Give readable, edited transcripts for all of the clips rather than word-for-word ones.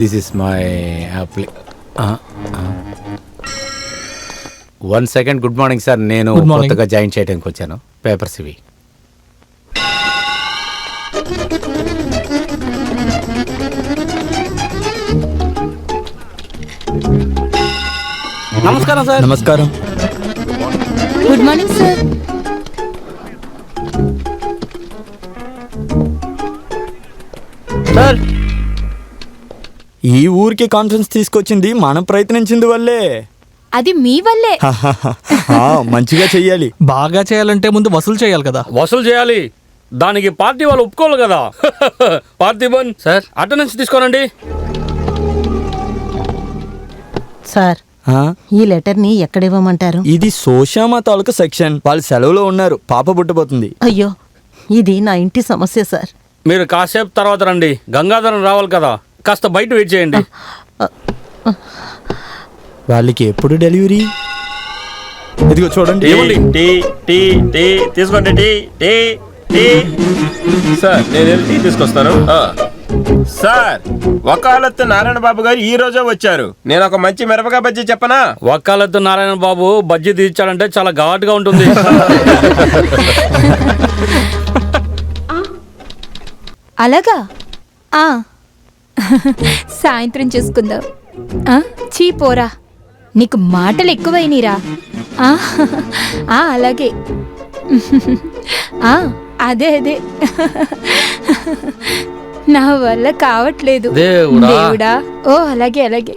This is my 1 second. Good morning sir, నేను కొత్తగా join చేయడానికి వచ్చాను. పేపర్స్ ఇవి. నమస్కారం సార్. నమస్కారం. Good morning sir. సార్, ఈ ఊరికి కాన్ఫరెన్స్ తీసుకొచ్చింది మనం ప్రయత్నించింది వల్లే. అది మీ వల్లే. మంచిగా చెయ్యాలి. బాగా చేయాలంటే ముందు వసూలు చేయాలి కదా. వసూలు చేయాలి, దానికి పార్టీ వాళ్ళు ఒప్పుకోవాలి కదా. పార్థిబన్ సార్, అటెండెన్స్ తీసుకోనండి. సార్, ఈ లెటర్ని ఎక్కడ ఇవ్వమంటారు? ఇది సోషామా తాలూకా సెక్షన్. వాళ్ళు సెలవులో ఉన్నారు, పాప పుట్టబోతుంది. అయ్యో, ఇది నా ఇంటి సమస్య సార్. మీరు కాసేపు తర్వాత రండి, గంగాధరం రావాలి కదా, కాస్త బయట వెయిట్ చేయండి. వాళ్ళకి ఎప్పుడు డెలివరీ? ఇదిగో చూడండి. ఏమండి? టీ టీ టీ తీసుకోండి. Tea tea tea. సార్, నేను టీ తీసుకొస్తాను. సార్, వకాలత్ నారాయణ బాబు గారు ఈ రోజే వచ్చారు. నేను ఒక మంచి మిరపకాయ బజ్జీ చెప్పనా? వకాలత్ నారాయణ బాబు బజ్జీ తీర్చాడంటే చాలా ఘాటుగా ఉంటుంది. అలాగా? సాయంత్రం చూసుకుందాం. చీ పోరా, నీకు మాటలు ఎక్కువైనరా. అలాగే. అదే అదే, నా వల్ల కావట్లేదు. దేవుడా. ఓ అలాగే అలాగే.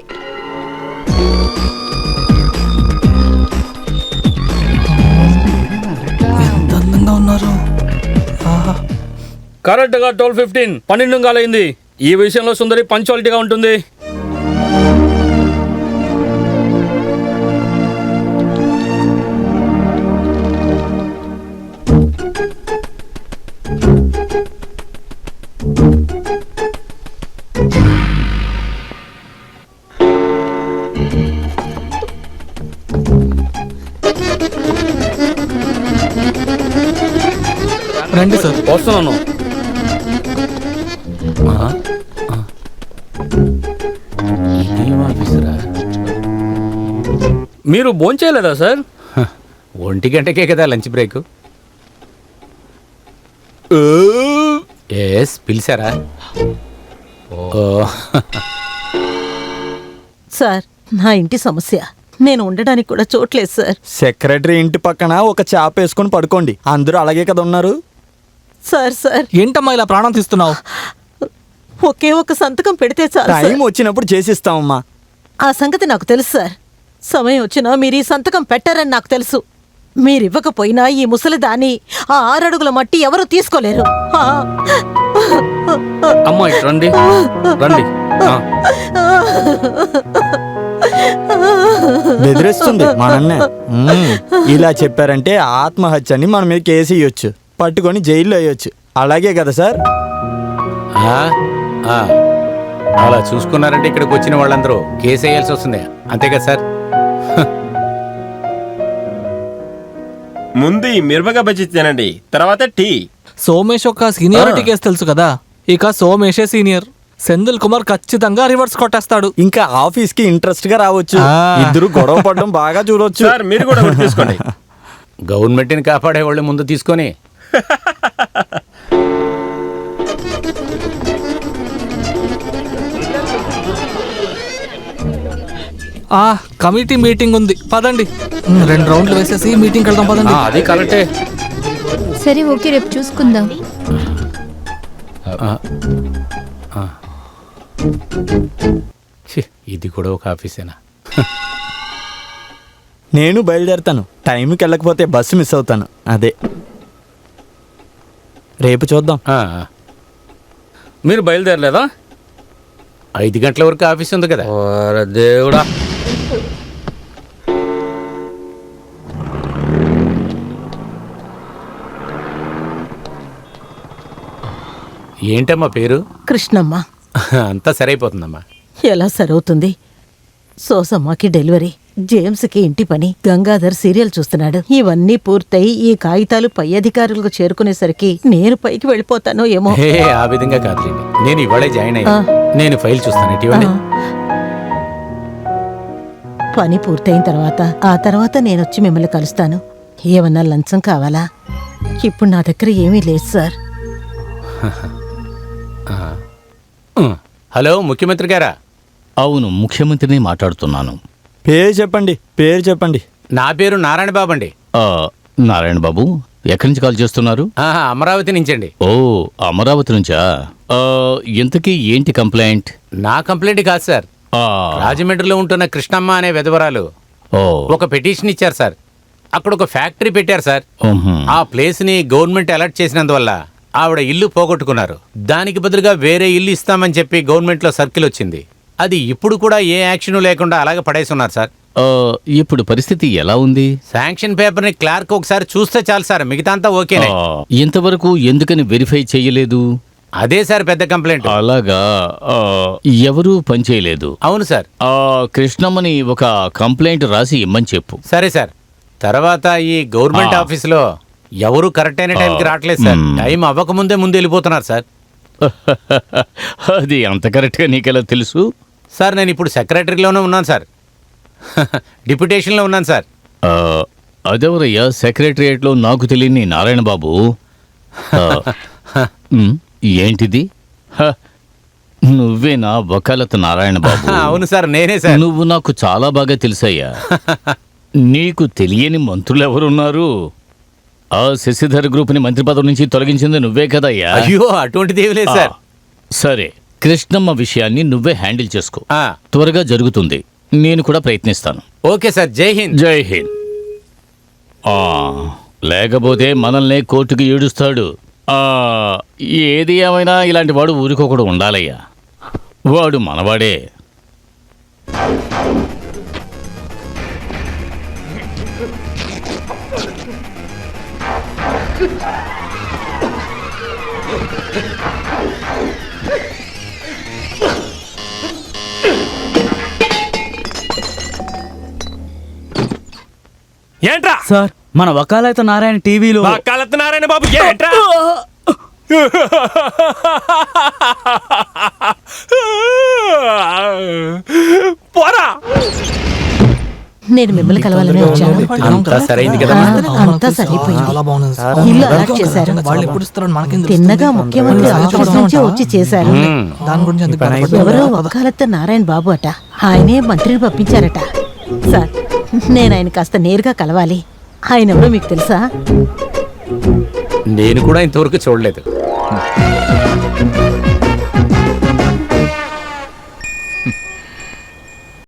ఎంత అందంగా ఉన్నారు. కరెక్ట్ గా 12:15, 12 అయింది. ఈ విషయంలో సుందరి పంచువాలిటీగా ఉంటుంది. రండి సార్. వస్తున్నాను. ఇదేం ఆఫీసరా? మీరు భోంచేయలేదా సార్? 1 గంటకే కదా లంచ్ బ్రేక్. ఎస్, పిలిచారా? సార్, నా ఇంటి సమస్య. నేను ఉండడానికి కూడా చోట్లేదు సార్. సెక్రటరీ ఇంటి పక్కన ఒక చాప వేసుకొని పడుకోండి. అందరూ అలాగే కదా ఉన్నారు. సార్ సార్, ఏంటమ్మా ఇలా ప్రాణం తీస్తున్నావు? ఒకే ఒక సంతకం పెడితే చాలు టైం సార్. వచ్చినప్పుడు చేసిస్తామమ్మా. ఆ సంగతి నాకు తెలుసు సార్. సమయం వచ్చినా మీరు ఈ సంతకం పెట్టారని నాకు తెలుసు. మీరివ్వకపోయినా ఈ ముసలిదాన్ని ఆ 6 అడుగుల మట్టి ఎవరు తీసుకోలేరు. అమ్మా ఇటు రండి, రండి. బెదిరిస్తుంది మా నాన్న. ఇలా చెప్పారంటే ఆత్మహత్య అని మన మీద కేసు ఇవ్వచ్చు, పట్టుకొని జైల్లో వేయొచ్చు. అలాగే కదా సార్? అలా చూసుకున్నారంటే ఇక్కడికి వచ్చిన వాళ్ళందరూ కేసు వేయాల్సి వస్తుంది, అంతే కదా సార్? ముందు ఈ మిరపకాయ బజ్జీ తినండి, తర్వాత టీ. సోమేష్ ఒక సీనియారిటీ కేసు తెలుసు కదా. ఇక సోమేషే సీనియర్. సెంధిల్ కుమార్ ఖచ్చితంగా రివర్స్ కొట్టేస్తాడు. ఇంకా ఆఫీస్ కి ఇంట్రెస్ట్ గా రావచ్చు. ఇద్దరు గొడవ పడడం బాగా చూడొచ్చు. సార్, మీరు కూడా ఒకటి తీసుకోండి. గవర్నమెంట్ని కాపాడే వాళ్ళు ముందు తీసుకొని. కమిటీ మీటింగ్ ఉంది, పదండి. 2 రౌండ్లు వేసేసి మీటింగ్ వెళ్దాం, పదండి. అది కరెక్టే. సరే ఓకే, రేపు చూసుకుందాం. ఇది కూడా ఒక ఆఫీసేనా? నేను బయలుదేరుతాను. టైంకి వెళ్ళకపోతే బస్సు మిస్ అవుతాను. అదే రేపు చూద్దాం. మీరు బయలుదేరలేదా? 5 గంటల వరకు ఆఫీస్ ఉంది కదా. దేవుడా. ఏంటమ్మా పేరు? కృష్ణమ్మ. అంతా సరైపోతుందమ్మా. ఎలా సరవుతుంది? సోసమ్మకి డెలివరీ. జేమ్స్కి ఇంటి పని, గంగాధర్ సీరియల్ చూస్తున్నాడు. ఇవన్నీ పూర్తయి ఈ కాగితాలు పై అధికారులకు చేరుకునేసరికి నేను పైకి వెళ్ళిపోతానో ఏమో. హే ఆ విధంగా కాదులేండి, నేను ఇవాళే జాయిన్ అయ్యా. నేను ఫైల్ చూస్తాను ఇటీవలే. పని పూర్తయిన తర్వాత ఆ తర్వాత నేనొచ్చి మిమ్మల్ని కలుస్తాను. ఏమన్నా లంచం కావాలా? ఇప్పుడు నా దగ్గర ఏమీ లేదు సార్. హలో ముఖ్యమంత్రి గారా? అవును, ముఖ్యమంత్రిని మాట్లాడుతున్నాను. పేరు చెప్పండి, పేరు చెప్పండి. నా పేరు నారాయణ బాబు అండి. నారాయణ బాబు, ఎక్కడి నుంచి కాల్ చేస్తున్నారు? అమరావతి నుంచండి. ఓ, అమరావతి నుంచా? ఇంతకీ ఏంటి కంప్లైంట్? నా కంప్లైంట్ కాదు సార్. రాజమండ్రిలో ఉంటున్న కృష్ణమ్మ అనే విధవరాలు ఒక పిటిషన్ ఇచ్చారు సార్. అక్కడ ఒక ఫ్యాక్టరీ పెట్టారు సార్. ఆ ప్లేస్ ని గవర్నమెంట్ అలర్ట్ చేసినందువల్ల ఆవిడ ఇల్లు పోగొట్టుకున్నారు. దానికి బదులుగా వేరే ఇల్లు ఇస్తామని చెప్పి గవర్నమెంట్ లో సర్కిల్ వచ్చింది. అది ఇప్పుడు కూడా ఏ యాక్షన్ లేకుండా అలాగే పడేసి ఉన్నారు సార్. ఇప్పుడు పరిస్థితి ఎలా ఉంది? శాంక్షన్ పేపర్ ని క్లార్క్ ఒకసారి చూస్తే చాలు సార్, మిగతా అంతా ఓకేనే. ఇంతవరకు ఎందుకని వెరిఫై చేయలేదు? అదే సార్ పెద్ద కంప్లైంట్. అలాగా, ఎవరూ పనిచేయలేదు. అవును సార్. కృష్ణమ్మని ఒక కంప్లైంట్ రాసి ఇమ్మని చెప్పు. సరే సార్. తర్వాత ఈ గవర్నమెంట్ ఆఫీస్ లో ఎవరు కరెక్ట్ అయిన టైంకి రావట్లేదు సార్. టైం అవ్వకముందే ముందు వెళ్ళిపోతున్నారు సార్. అది అంత కరెక్ట్గా నీకెలా తెలుసు? సార్ నేను ఇప్పుడు సెక్రటరీలోనే ఉన్నాను సార్. డిప్యుటేషన్లో ఉన్నాను సార్. అదెవరయ్యా సెక్రటరియేట్లో నాకు తెలియని నారాయణ బాబు? ఏంటిది? నువ్వేనా వకాలత్ నారాయణ బాబు? అవును సార్, నేనే సార్. నువ్వు నాకు చాలా బాగా తెలుసయ్యా. నీకు తెలియని మంత్రులు ఎవరున్నారు? ఆ శశిధర్ గ్రూప్ని మంత్రి పదవి నుంచి తొలగించింది నువ్వే కదయ్యా. అయ్యో అటువంటిది ఏమీ లేదు సార్. సరే, కృష్ణమ్మ విషయాన్ని నువ్వే హ్యాండిల్ చేసుకో. త్వరగా జరుగుతుంది. నేను కూడా ప్రయత్నిస్తాను. Okay sir. జై హింద్. జై హింద్. లేకపోతే మనల్ని కోర్టుకి ఈడుస్తాడు. ఏది ఏమైనా ఇలాంటి వాడు ఊరికొకడు ఉండాలయ్యా. వాడు మనవాడే. ఏంట్రా సార్, మన వకాలత నారాయణ టీవీలో వకాలత్ నారాయణ బాబు ఏంట్రా? పోరా. నేను మిమ్మల్ని కలవాలని వచ్చాను. అంతా సరైంది కదా. అంతా సరిపోయింది. చాలా బాగుంది సార్. ఇల్లు అలర్ట్ చేశారు. వాళ్ళు ఎప్పుడు ఇస్తారని మనకేం తెలుస్తుంది? తిన్నగా ముఖ్యమంత్రి ఆఫీస్ నుంచే వచ్చి చేశారు. దాని గురించి ఎందుకు బాధపడతారు? ఎవరో వకాలత్ నారాయణ బాబు అట. ఆయనే మంత్రిని పంపించారట. సార్, నేను ఆయన కాస్త నేరుగా కలవాలి. ఆయన ఎవరో మీకు తెలుసా? నేను కూడా ఇంతవరకు చూడలేదు.